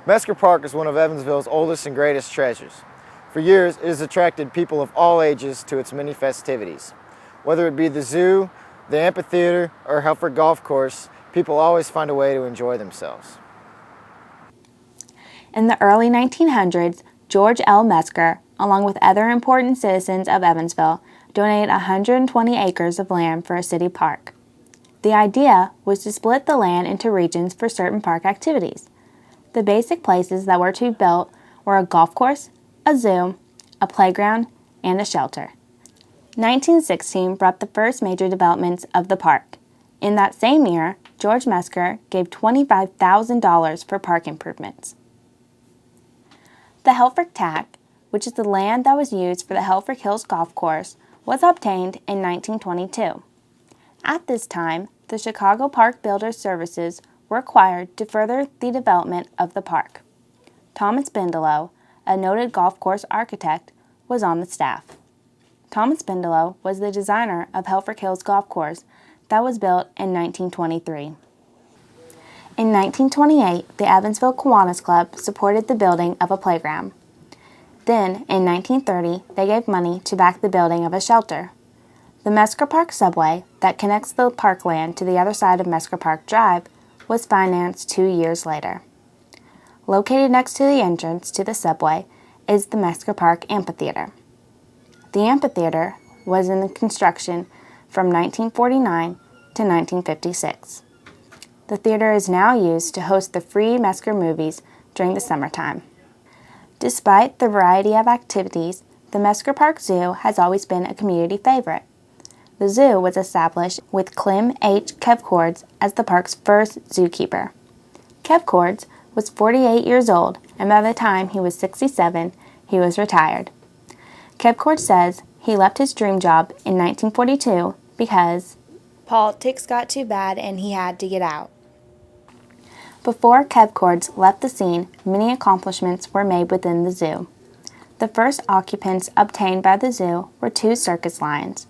Mesker Park is one of Evansville's oldest and greatest treasures. For years, it has attracted people of all ages to its many festivities. Whether it be the zoo, the amphitheater, or Helfrich Golf Course, people always find a way to enjoy themselves. In the early 1900s, George L. Mesker, along with other important citizens of Evansville, donated 120 acres of land for a city park. The idea was to split the land into regions for certain park activities. The basic places that were to be built were a golf course, a zoo, a playground, and a shelter. 1916 brought the first major developments of the park. In that same year, George Mesker gave $25,000 for park improvements. The Helfrich Tract, which is the land that was used for the Helfrich Hills Golf Course, was obtained in 1922. At this time, the Chicago Park Builders Services were acquired to further the development of the park. Thomas Bindelow, a noted golf course architect, was on the staff. Thomas Bindelow was the designer of Helfrich Hills Golf Course that was built in 1923. In 1928, the Evansville Kiwanis Club supported the building of a playground. Then, in 1930, they gave money to back the building of a shelter. The Mesker Park subway, that connects the parkland to the other side of Mesker Park Drive, was financed 2 years later. Located next to the entrance to the subway is the Mesker Park Amphitheater. The amphitheater was in construction from 1949 to 1956. The theater is now used to host the free Mesker movies during the summertime. Despite the variety of activities, the Mesker Park Zoo has always been a community favorite. The zoo was established with Clem H. Kevcords as the park's first zookeeper. Kevcords was 48 years old, and by the time he was 67, he was retired. Kevcords says he left his dream job in 1942 because politics got too bad and he had to get out. Before Kevcords left the scene, many accomplishments were made within the zoo. The first occupants obtained by the zoo were 2 circus lions.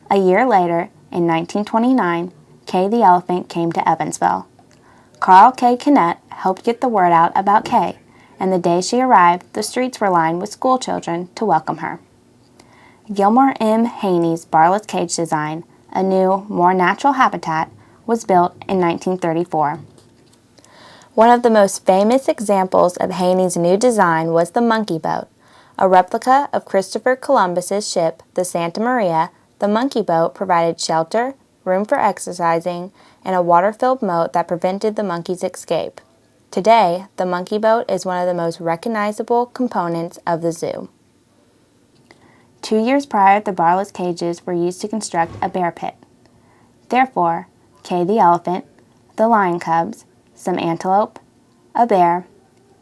A year later, in 1929, Kay the elephant came to Evansville. Carl K. Kinnett helped get the word out about Kay, and the day she arrived, the streets were lined with school children to welcome her. Gilmore M. Haney's barless cage design, a new, more natural habitat, was built in 1934. One of the most famous examples of Haney's new design was the Monkey Boat. A replica of Christopher Columbus's ship, the Santa Maria, the Monkey Boat provided shelter, room for exercising, and a water-filled moat that prevented the monkeys' escape. Today, the Monkey Boat is one of the most recognizable components of the zoo. 2 years prior, the barless cages were used to construct a bear pit. Therefore, Kay the elephant, the lion cubs, some antelope, a bear,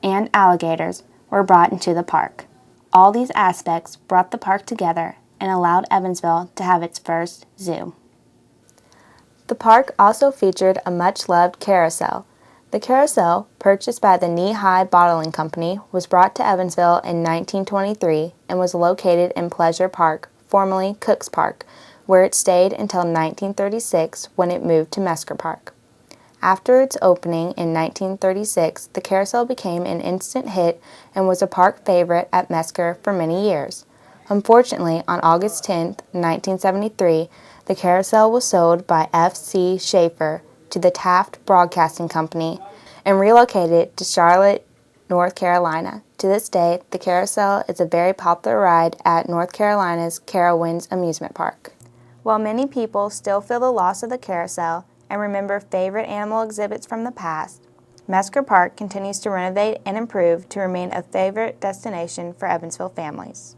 and alligators were brought into the park. All these aspects brought the park together and allowed Evansville to have its first zoo. The park also featured a much-loved carousel. The carousel, purchased by the Knee-High Bottling Company, was brought to Evansville in 1923 and was located in Pleasure Park, formerly Cooks Park, where it stayed until 1936 when it moved to Mesker Park. After its opening in 1936, the carousel became an instant hit and was a park favorite at Mesker for many years. Unfortunately, on August 10, 1973, the carousel was sold by F.C. Schaefer to the Taft Broadcasting Company and relocated to Charlotte, North Carolina. To this day, the carousel is a very popular ride at North Carolina's Carowinds Amusement Park. While many people still feel the loss of the carousel and remember favorite animal exhibits from the past, Mesker Park continues to renovate and improve to remain a favorite destination for Evansville families.